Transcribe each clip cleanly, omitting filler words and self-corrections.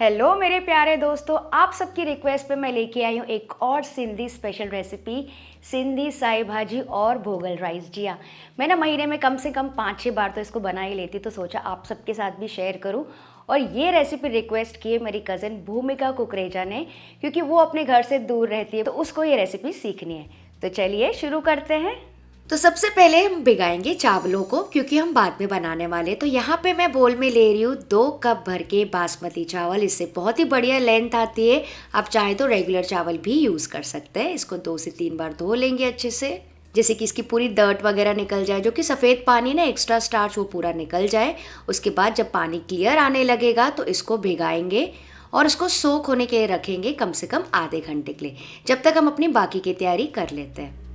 Hello मेरे प्यारे दोस्तों, आप सबकी रिक्वेस्ट पे मैं लेके आई हूँ एक और सिंधी स्पेशल रेसिपी, सिंधी साई भाजी और भोगल राइस। जी हाँ, मैं ना महीने में कम से कम 5-6 बार तो इसको बना ही लेती, तो सोचा आप सबके साथ भी शेयर करूँ। और ये रेसिपी रिक्वेस्ट की है मेरी कज़न भूमिका कुकरेजा ने, क्योंकि वो अपने घर से दूर रहती है, तो उसको ये रेसिपी सीखनी है। तो चलिए शुरू करते हैं। तो सबसे पहले हम भिगाएंगे चावलों को, क्योंकि हम बाद में बनाने वाले। तो यहाँ पे मैं बोल में ले रही हूँ 2 कप भर के बासमती चावल। इससे बहुत ही बढ़िया लेंथ आती है। आप चाहे तो रेगुलर चावल भी यूज़ कर सकते हैं। इसको 2 से 3 बार धो लेंगे अच्छे से, जैसे कि इसकी पूरी डर्ट वगैरह निकल जाए, जो कि सफ़ेद पानी ना एक्स्ट्रा स्टार्च वो पूरा निकल जाए। उसके बाद जब पानी क्लियर आने लगेगा तो इसको भिगाएंगे और इसको सोख होने के लिए रखेंगे कम से कम आधे घंटे के लिए, जब तक हम अपनी बाकी की तैयारी कर लेते हैं।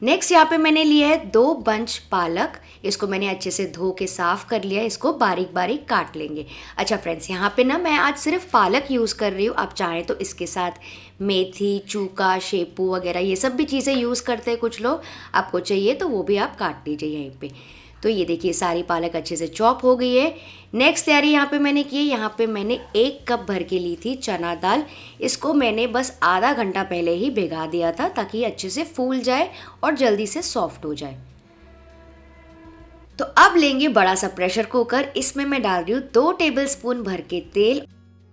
नेक्स्ट यहाँ पे मैंने लिया है 2 बंच पालक। इसको मैंने अच्छे से धो के साफ़ कर लिया है। इसको बारीक बारीक काट लेंगे। अच्छा फ्रेंड्स, यहाँ पे ना मैं आज सिर्फ पालक यूज़ कर रही हूँ। आप चाहें तो इसके साथ मेथी, चूका, शेपू वगैरह ये सब भी चीज़ें यूज़ करते हैं कुछ लोग। आपको चाहिए तो वो भी आप काट लीजिए यहीं पे। तो ये देखिए सारी पालक अच्छे से चॉप हो गई है। नेक्स्ट तैयारी यहाँ पे मैंने की है। यहाँ पे मैंने 1 कप भर के ली थी चना दाल। इसको मैंने बस आधा घंटा पहले ही भिगा दिया था, ताकि अच्छे से फूल जाए और जल्दी से सॉफ्ट हो जाए। तो अब लेंगे बड़ा सा प्रेशर कुकर। इसमें मैं डाल रही हूँ 2 टेबलस्पून भर के तेल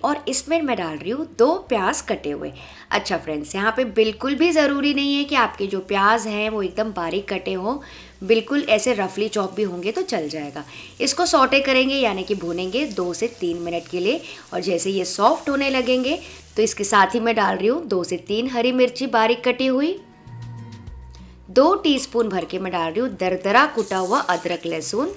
और इसमें मैं डाल रही हूँ 2 प्याज कटे हुए। अच्छा फ्रेंड्स, यहाँ पे बिल्कुल भी ज़रूरी नहीं है कि आपके जो प्याज हैं वो एकदम बारीक कटे हों। बिल्कुल ऐसे रफली चॉप भी होंगे तो चल जाएगा। इसको सौटे करेंगे, यानी कि भूनेंगे 2 से 3 मिनट के लिए। और जैसे ये सॉफ्ट होने लगेंगे तो इसके साथ ही मैं डाल रही हूँ 2 से 3 हरी मिर्ची बारीक कटी हुई। 2 टीस्पून भर के मैं डाल रही हूँ दरदरा कुटा हुआ अदरक लहसुन।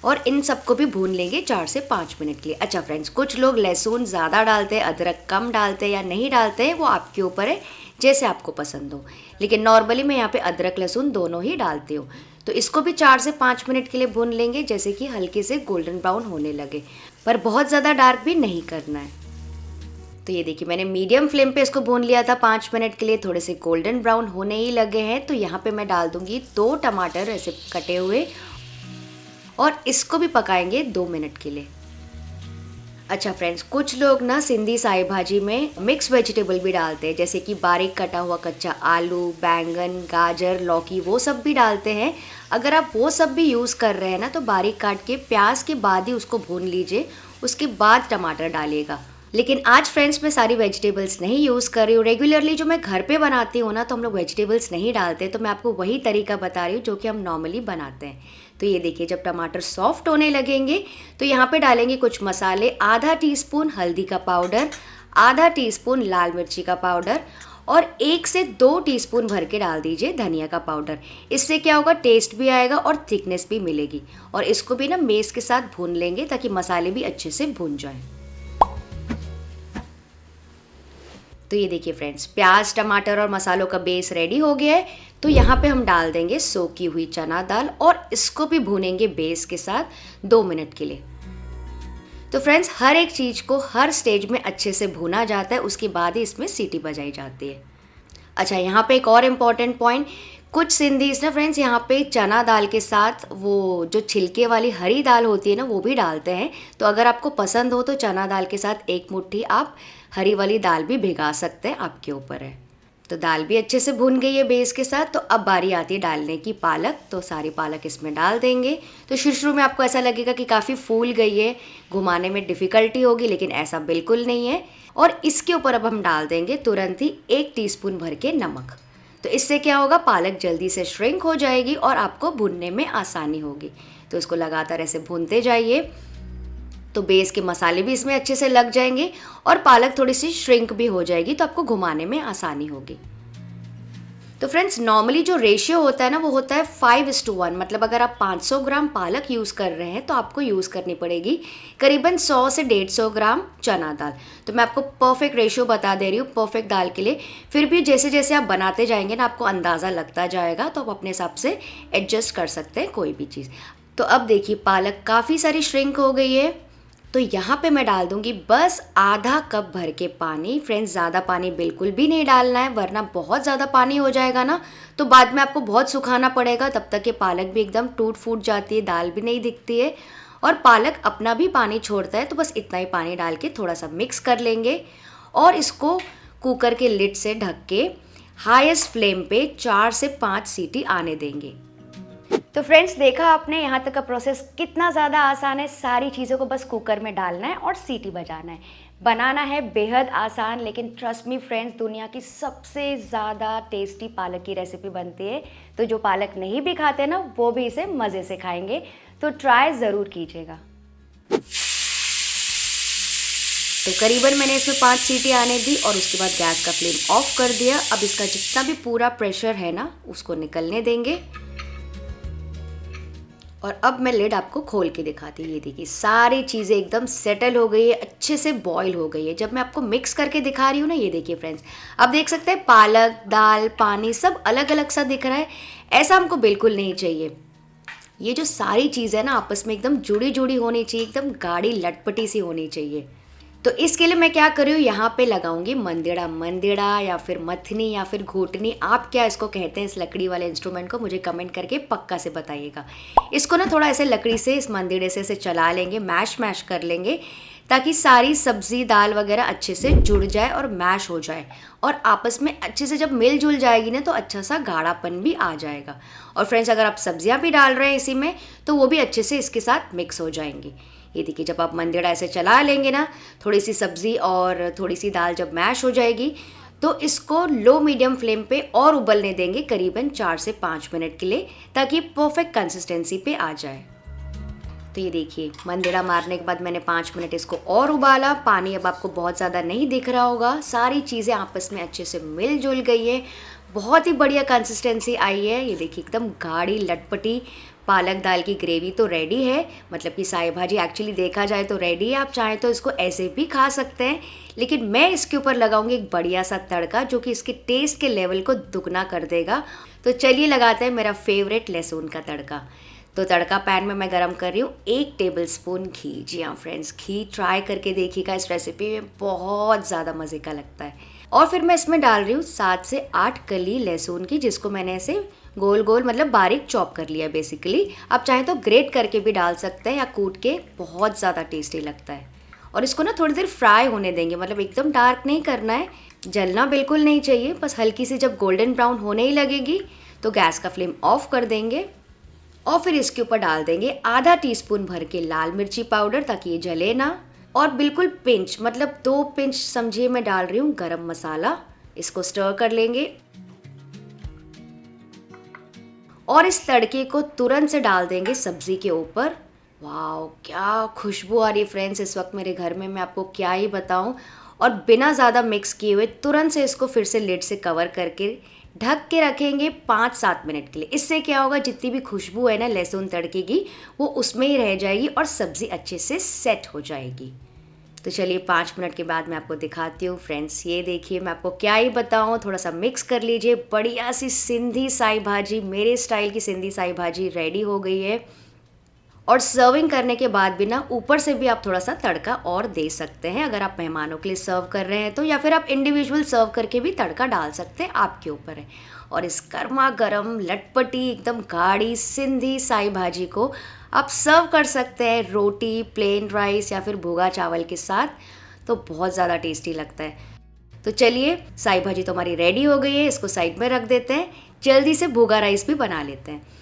और इन सबको भी भून लेंगे 4 से 5 मिनट के लिए। अच्छा फ्रेंड्स, कुछ लोग लहसुन ज़्यादा डालते हैं, अदरक कम डालते हैं या नहीं डालते हैं, वो आपके ऊपर है, जैसे आपको पसंद हो। लेकिन नॉर्मली मैं यहाँ पे अदरक लहसुन दोनों ही डालती हूँ। तो इसको भी 4 से 5 मिनट के लिए भून लेंगे, जैसे कि हल्के से गोल्डन ब्राउन होने लगे, पर बहुत ज़्यादा डार्क भी नहीं करना है। तो ये देखिए मैंने मीडियम फ्लेम पे इसको भून लिया था 5 मिनट के लिए। थोड़े से गोल्डन ब्राउन होने ही लगे हैं। तो यहाँ पे मैं डाल दूँगी 2 टमाटर ऐसे कटे हुए और इसको भी पकाएंगे 2 मिनट के लिए। अच्छा फ्रेंड्स, कुछ लोग ना सिंधी साई भाजी में मिक्स वेजिटेबल भी डालते हैं, जैसे कि बारीक कटा हुआ कच्चा आलू, बैंगन, गाजर, लौकी, वो सब भी डालते हैं। अगर आप वो सब भी यूज़ कर रहे हैं ना, तो बारीक काट के प्याज के बाद ही उसको भून लीजिए, उसके बाद टमाटर डालिएगा। लेकिन आज फ्रेंड्स मैं सारी वेजिटेबल्स नहीं यूज़ कर रही हूँ। रेगुलरली जो मैं घर पे बनाती हूँ ना, तो हम लोग वेजिटेबल्स नहीं डालते। तो मैं आपको वही तरीका बता रही हूँ जो कि हम नॉर्मली बनाते हैं। तो ये देखिए जब टमाटर सॉफ्ट होने लगेंगे तो यहाँ पे डालेंगे कुछ मसाले। आधा टीस्पून हल्दी का पाउडर, आधा टीस्पून लाल मिर्ची का पाउडर और 1 से 2 टीस्पून भर के डाल दीजिए धनिया का पाउडर। इससे क्या होगा, टेस्ट भी आएगा और थिकनेस भी मिलेगी। और इसको भी ना मेस के साथ भून लेंगे, ताकि मसाले भी अच्छे से भून जाएं। तो ये देखिए फ्रेंड्स, प्याज, टमाटर और मसालों का बेस रेडी हो गया है। तो यहाँ पे हम डाल देंगे सोखी हुई चना दाल और इसको भी भूनेंगे बेस के साथ 2 मिनट के लिए। तो फ्रेंड्स, हर एक चीज़ को हर स्टेज में अच्छे से भुना जाता है, उसके बाद ही इसमें सीटी बजाई जाती है। अच्छा, यहाँ पे एक और इम्पॉर्टेंट पॉइंट, कुछ सिंधीज़ ना फ्रेंड्स यहाँ पे चना दाल के साथ वो जो छिलके वाली हरी दाल होती है ना, वो भी डालते हैं। तो अगर आपको पसंद हो तो चना दाल के साथ 1 मुट्ठी आप हरी वाली दाल भी भिगा सकते हैं, आपके ऊपर है। तो दाल भी अच्छे से भुन गई है बेस के साथ। तो अब बारी आती है डालने की पालक। तो सारी पालक इसमें डाल देंगे। तो शुरू में आपको ऐसा लगेगा कि काफ़ी फूल गई है, घुमाने में डिफ़िकल्टी होगी, लेकिन ऐसा बिल्कुल नहीं है। और इसके ऊपर अब हम डाल देंगे तुरंत ही 1 टीस्पून भर के नमक। तो इससे क्या होगा, पालक जल्दी से श्रिंक हो जाएगी और आपको भुनने में आसानी होगी। तो इसको लगातार ऐसे भूनते जाइए, तो बेस के मसाले भी इसमें अच्छे से लग जाएंगे और पालक थोड़ी सी श्रिंक भी हो जाएगी, तो आपको घुमाने में आसानी होगी। तो फ्रेंड्स, नॉर्मली जो रेशियो होता है ना, वो होता है 5:1। मतलब अगर आप 500 ग्राम पालक यूज़ कर रहे हैं तो आपको यूज़ करनी पड़ेगी करीबन 100 से 150 ग्राम चना दाल। तो मैं आपको परफेक्ट रेशियो बता दे रही हूँ परफेक्ट दाल के लिए। फिर भी जैसे जैसे आप बनाते जाएंगे ना, आपको अंदाज़ा लगता जाएगा, तो आप अपने हिसाब से एडजस्ट कर सकते हैं कोई भी चीज़। तो अब देखिए पालक काफ़ी सारी श्रिंक हो गई है। तो यहाँ पे मैं डाल दूँगी बस आधा कप भर के पानी। फ्रेंड्स, ज़्यादा पानी बिल्कुल भी नहीं डालना है, वरना बहुत ज़्यादा पानी हो जाएगा ना, तो बाद में आपको बहुत सुखाना पड़ेगा। तब तक ये पालक भी एकदम टूट फूट जाती है, दाल भी नहीं दिखती है। और पालक अपना भी पानी छोड़ता है, तो बस इतना ही पानी डाल के थोड़ा सा मिक्स कर लेंगे और इसको कुकर के लिड से ढक के हाईएस्ट फ्लेम पे 4 से 5 सीटी आने देंगे। तो फ्रेंड्स, देखा आपने यहाँ तक का प्रोसेस कितना ज़्यादा आसान है। सारी चीज़ों को बस कुकर में डालना है और सीटी बजाना है। बनाना है बेहद आसान, लेकिन ट्रस्ट मी फ्रेंड्स, दुनिया की सबसे ज़्यादा टेस्टी पालक की रेसिपी बनती है। तो जो पालक नहीं भी खाते ना, वो भी इसे मज़े से खाएंगे। तो ट्राई ज़रूर कीजिएगा। तो करीबन मैंने इसमें 5 सीटी आने दी और उसके बाद गैस का फ्लेम ऑफ कर दिया। अब इसका जितना भी पूरा प्रेशर है ना, उसको निकलने देंगे। और अब मैं लिड आपको खोल के दिखाती हूँ। ये देखिए सारी चीज़ें एकदम सेटल हो गई है, अच्छे से बॉईल हो गई है। जब मैं आपको मिक्स करके दिखा रही हूँ ना, ये देखिए फ्रेंड्स, अब देख सकते हैं पालक, दाल, पानी सब अलग अलग सा दिख रहा है। ऐसा हमको बिल्कुल नहीं चाहिए। ये जो सारी चीज़ है ना, आपस में एकदम जुड़ी जुड़ी होनी चाहिए, एकदम गाढ़ी लटपटी सी होनी चाहिए। तो इसके लिए मैं क्या कर रही हूँ, यहाँ पे लगाऊंगी मंदिड़ा। मंदिड़ा या फिर मथनी या फिर घोटनी, आप क्या इसको कहते हैं इस लकड़ी वाले इंस्ट्रूमेंट को, मुझे कमेंट करके पक्का से बताइएगा। इसको ना थोड़ा ऐसे लकड़ी से, इस मंदिड़े से चला लेंगे, मैश कर लेंगे, ताकि सारी सब्जी दाल वगैरह अच्छे से जुड़ जाए और मैश हो जाए। और आपस में अच्छे से जब मिल जुल जाएगी ना, तो अच्छा सा गाढ़ापन भी आ जाएगा। और फ्रेंड्स, अगर आप सब्जियां भी डाल रहे हैं इसी में, तो वो भी अच्छे से इसके साथ मिक्स हो जाएंगी। ये देखिए, जब आप मंदिड़ा ऐसे चला लेंगे ना, थोड़ी सी सब्जी और थोड़ी सी दाल जब मैश हो जाएगी, तो इसको लो मीडियम फ्लेम पे और उबलने देंगे करीबन 4 से 5 मिनट के लिए, ताकि परफेक्ट कंसिस्टेंसी पे आ जाए। तो ये देखिए, मंदिड़ा मारने के बाद मैंने 5 मिनट इसको और उबाला। पानी अब आपको बहुत ज़्यादा नहीं दिख रहा होगा। सारी चीज़ें आपस में अच्छे से मिल जुल गई है, बहुत ही बढ़िया कंसिस्टेंसी आई है। ये देखिए, एकदम गाढ़ी लटपटी पालक दाल की ग्रेवी तो रेडी है। मतलब कि साई भाजी एक्चुअली देखा जाए तो रेडी है। आप चाहें तो इसको ऐसे भी खा सकते हैं, लेकिन मैं इसके ऊपर लगाऊंगी एक बढ़िया सा तड़का, जो कि इसके टेस्ट के लेवल को दुगना कर देगा। तो चलिए लगाते हैं मेरा फेवरेट लहसुन का तड़का। तो तड़का पैन में मैं गरम कर रही हूँ 1 टेबलस्पून घी। जी हाँ फ्रेंड्स, घी ट्राई करके देखिएगा, इस रेसिपी में बहुत ज़्यादा मज़े का लगता है। और फिर मैं इसमें डाल रही हूँ 7 से 8 कली लहसुन की, जिसको मैंने ऐसे गोल गोल मतलब बारीक चॉप कर लिया बेसिकली। आप चाहें तो ग्रेट करके भी डाल सकते हैं या कूट के, बहुत ज़्यादा टेस्टी लगता है। और इसको ना थोड़ी देर फ्राई होने देंगे, मतलब एकदम डार्क नहीं करना है, जलना बिल्कुल नहीं चाहिए। बस हल्की सी जब गोल्डन ब्राउन होने ही लगेगी, तो गैस का फ्लेम ऑफ कर देंगे। और फिर इसके ऊपर डाल देंगे आधा टीस्पून भर के लाल मिर्ची पाउडर, ताकि ये जले ना। और बिल्कुल पिंच, मतलब 2 पिंच समझिए, मैं डाल रही हूँ गरम मसाला। इसको स्टर कर लेंगे और इस तड़के को तुरंत से डाल देंगे सब्जी के ऊपर। वाह, क्या खुशबू आ रही है फ्रेंड्स इस वक्त मेरे घर में, मैं आपको क्या ही बताऊं। और बिना ज़्यादा मिक्स किए हुए तुरंत से इसको फिर से लिड से कवर करके ढक के रखेंगे 5-7 मिनट के लिए। इससे क्या होगा, जितनी भी खुशबू है ना लहसुन तड़के की, वो उसमें ही रह जाएगी और सब्ज़ी अच्छे से सेट हो जाएगी। तो चलिए 5 मिनट के बाद मैं आपको दिखाती हूँ फ्रेंड्स। ये देखिए, मैं आपको क्या ही बताऊँ, थोड़ा सा मिक्स कर लीजिए। बढ़िया सी सिंधी साई भाजी, मेरे स्टाइल की सिंधी साई भाजी रेडी हो गई है। और सर्विंग करने के बाद भी ना ऊपर से भी आप थोड़ा सा तड़का और दे सकते हैं, अगर आप मेहमानों के लिए सर्व कर रहे हैं तो, या फिर आप इंडिविजुअल सर्व करके भी तड़का डाल सकते हैं, आपके ऊपर है। और इस गर्मा गर्म लटपटी एकदम गाढ़ी सिंधी साई भाजी को आप सर्व कर सकते हैं रोटी, प्लेन राइस या फिर भुगा चावल के साथ, तो बहुत ज़्यादा टेस्टी लगता है। तो चलिए, साई भाजी तो हमारी रेडी हो गई है, इसको साइड में रख देते हैं। जल्दी से भुगा राइस भी बना लेते हैं।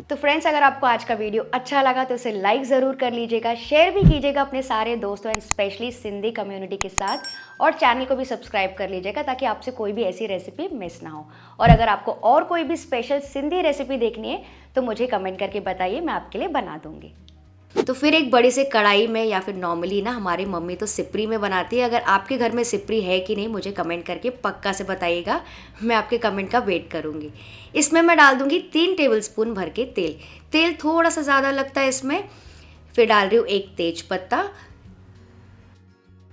तो फ्रेंड्स, अगर आपको आज का वीडियो अच्छा लगा तो उसे लाइक ज़रूर कर लीजिएगा, शेयर भी कीजिएगा अपने सारे दोस्तों एंड स्पेशली सिंधी कम्युनिटी के साथ, और चैनल को भी सब्सक्राइब कर लीजिएगा, ताकि आपसे कोई भी ऐसी रेसिपी मिस ना हो। और अगर आपको और कोई भी स्पेशल सिंधी रेसिपी देखनी है तो मुझे कमेंट करके बताइए, मैं आपके लिए बना दूँगी। तो फिर एक बड़ी से कढ़ाई में, या फिर नॉर्मली ना हमारी मम्मी तो सिपरी में बनाती है, अगर आपके घर में सिपरी है कि नहीं मुझे कमेंट करके पक्का से बताइएगा, मैं आपके कमेंट का वेट करूँगी। इसमें मैं डाल दूँगी 3 टेबलस्पून भर के तेल। तेल थोड़ा सा ज़्यादा लगता है इसमें। फिर डाल रही हूँ 1 तेज पत्ता,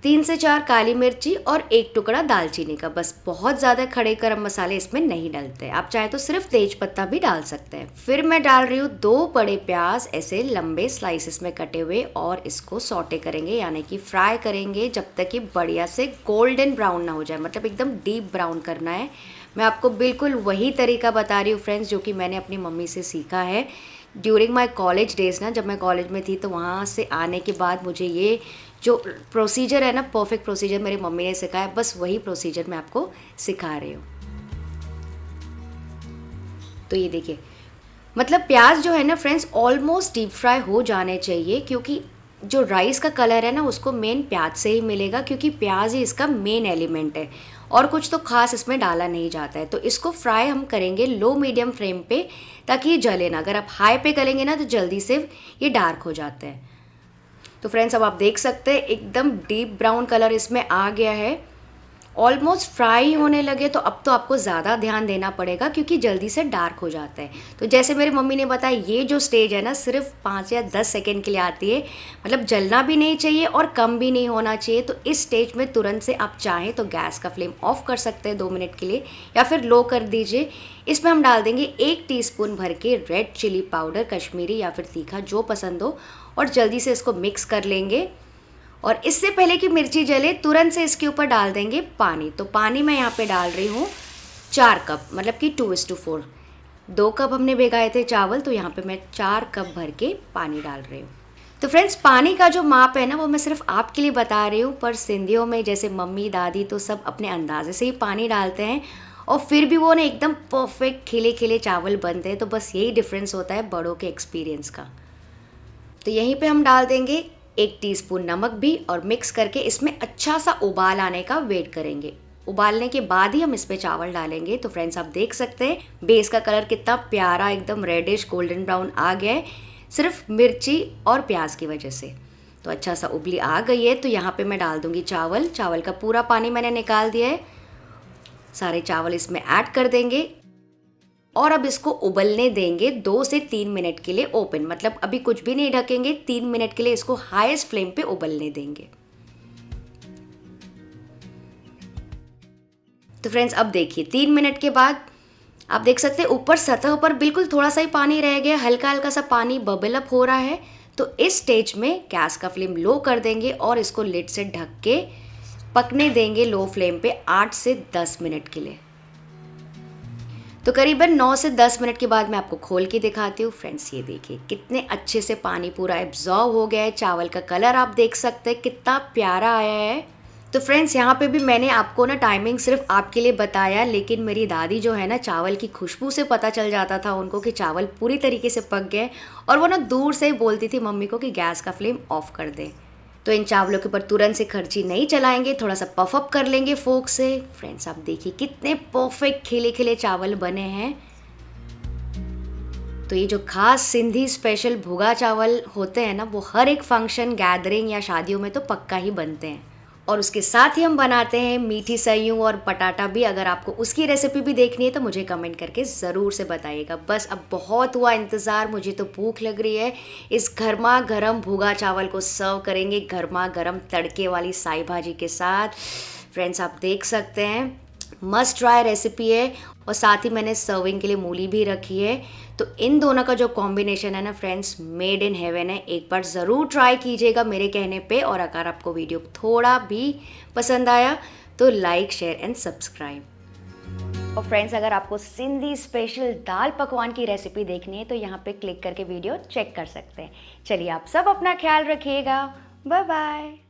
3 से 4 काली मिर्ची और 1 टुकड़ा दालचीनी का। बस बहुत ज़्यादा खड़े गरम मसाले इसमें नहीं डलते, आप चाहे तो सिर्फ तेज पत्ता भी डाल सकते हैं। फिर मैं डाल रही हूँ 2 बड़े प्याज ऐसे लंबे स्लाइसेस में कटे हुए, और इसको सॉटे करेंगे, यानी कि फ्राई करेंगे जब तक कि बढ़िया से गोल्डन ब्राउन ना हो जाए, मतलब एकदम डीप ब्राउन करना है। मैं आपको बिल्कुल वही तरीका बता रही हूँ फ्रेंड्स, जो कि मैंने अपनी मम्मी से सीखा है, ड्यूरिंग माई कॉलेज डेज ना, जब मैं कॉलेज में थी तो वहाँ से आने के बाद मुझे ये जो प्रोसीजर है ना, परफेक्ट प्रोसीजर मेरी मम्मी ने सिखाया, बस वही प्रोसीजर मैं आपको सिखा रही हूँ। तो ये देखिए, मतलब प्याज जो है ना फ्रेंड्स ऑलमोस्ट डीप फ्राई हो जाने चाहिए, क्योंकि जो राइस का कलर है ना उसको मेन प्याज से ही मिलेगा, क्योंकि प्याज ही इसका मेन एलिमेंट है और कुछ तो खास इसमें डाला नहीं जाता है। तो इसको फ्राई हम करेंगे लो मीडियम फ्लेम पे, ताकि ये जले ना। अगर आप हाई पे करेंगे ना तो जल्दी से ये डार्क हो जाते हैं। तो फ्रेंड्स अब आप देख सकते हैं एकदम डीप ब्राउन कलर इसमें आ गया है, ऑलमोस्ट फ्राई होने लगे। तो अब तो आपको ज़्यादा ध्यान देना पड़ेगा, क्योंकि जल्दी से डार्क हो जाता है। तो जैसे मेरी मम्मी ने बताया, ये जो स्टेज है ना सिर्फ 5 या 10 सेकेंड के लिए आती है, मतलब जलना भी नहीं चाहिए और कम भी नहीं होना चाहिए। तो इस स्टेज में तुरंत से आप चाहें तो गैस का फ्लेम ऑफ कर सकते हैं 2 मिनट के लिए, या फिर लो कर दीजिए। इसमें हम डाल देंगे 1 टीस्पून भर के रेड चिली पाउडर, कश्मीरी या फिर तीखा जो पसंद हो, और जल्दी से इसको मिक्स कर लेंगे। और इससे पहले कि मिर्ची जले तुरंत से इसके ऊपर डाल देंगे पानी। तो पानी मैं यहाँ पे डाल रही हूँ 4 कप, मतलब कि 2:4। 2 कप हमने भिगाए थे चावल, तो यहाँ पे मैं 4 कप भर के पानी डाल रही हूँ। तो फ्रेंड्स पानी का जो माप है ना वो मैं सिर्फ आपके लिए बता रही हूँ, पर सिंधियों में जैसे मम्मी दादी तो सब अपने अंदाजे से ही पानी डालते हैं, और फिर भी वो ना एकदम परफेक्ट खिले खिले चावल बनते हैं। तो बस यही डिफरेंस होता है बड़ों के एक्सपीरियंस का। तो यहीं पे हम डाल देंगे 1 टीस्पून नमक भी, और मिक्स करके इसमें अच्छा सा उबाल आने का वेट करेंगे। उबालने के बाद ही हम इस पे चावल डालेंगे। तो फ्रेंड्स आप देख सकते हैं बेस का कलर कितना प्यारा एकदम रेडिश गोल्डन ब्राउन आ गया है, सिर्फ मिर्ची और प्याज की वजह से। तो अच्छा सा उबली आ गई है। तो यहाँ पे मैं डाल दूँगी चावल। चावल का पूरा पानी मैंने निकाल दिया है, सारे चावल इसमें ऐड कर देंगे, और अब इसको उबलने देंगे 2 से 3 मिनट के लिए ओपन, मतलब अभी कुछ भी नहीं ढकेंगे, 3 मिनट के लिए इसको हाईएस्ट फ्लेम पे उबलने देंगे। तो फ्रेंड्स अब देखिए 3 मिनट के बाद आप देख सकते हैं ऊपर सतह पर बिल्कुल थोड़ा सा ही पानी रह गया, हल्का हल्का सा पानी बबल अप हो रहा है। तो इस स्टेज में गैस का फ्लेम लो कर देंगे और इसको लिड से ढक के पकने देंगे लो फ्लेम पे 8 से 10 मिनट के लिए। तो करीबन 9 से 10 मिनट के बाद मैं आपको खोल के दिखाती हूँ। फ्रेंड्स ये देखिए कितने अच्छे से पानी पूरा एब्जॉर्ब हो गया है, चावल का कलर आप देख सकते हैं कितना प्यारा आया है। तो फ्रेंड्स यहाँ पे भी मैंने आपको ना टाइमिंग सिर्फ आपके लिए बताया, लेकिन मेरी दादी जो है ना चावल की खुशबू से पता चल जाता था उनको कि चावल पूरी तरीके से पक गए, और वो ना दूर से ही बोलती थी मम्मी को कि गैस का फ्लेम ऑफ कर दें। तो इन चावलों के ऊपर तुरंत से खर्ची नहीं चलाएंगे, थोड़ा सा पफ अप कर लेंगे फोक से। फ्रेंड्स आप देखिए कितने परफेक्ट खिले खिले चावल बने हैं। तो ये जो खास सिंधी स्पेशल भुगा चावल होते हैं ना, वो हर एक फंक्शन गैदरिंग या शादियों में तो पक्का ही बनते हैं। और उसके साथ ही हम बनाते हैं मीठी सयूं और पटाटा भी। अगर आपको उसकी रेसिपी भी देखनी है तो मुझे कमेंट करके ज़रूर से बताइएगा। बस अब बहुत हुआ इंतज़ार, मुझे तो भूख लग रही है। इस गर्मा गर्म भुगा चावल को सर्व करेंगे गर्मा गर्म तड़के वाली साई भाजी के साथ। फ्रेंड्स आप देख सकते हैं मस्ट ट्राई रेसिपी है, और साथ ही मैंने सर्विंग के लिए मूली भी रखी है। तो इन दोनों का जो कॉम्बिनेशन है ना फ्रेंड्स, मेड इन हेवन है। एक बार ज़रूर ट्राई कीजिएगा मेरे कहने पे। और अगर आपको वीडियो थोड़ा भी पसंद आया तो लाइक शेयर एंड सब्सक्राइब। और फ्रेंड्स अगर आपको सिंधी स्पेशल दाल पकवान की रेसिपी देखनी है तो यहाँ पे क्लिक करके वीडियो चेक कर सकते हैं। चलिए आप सब अपना ख्याल रखिएगा, बाय बाय।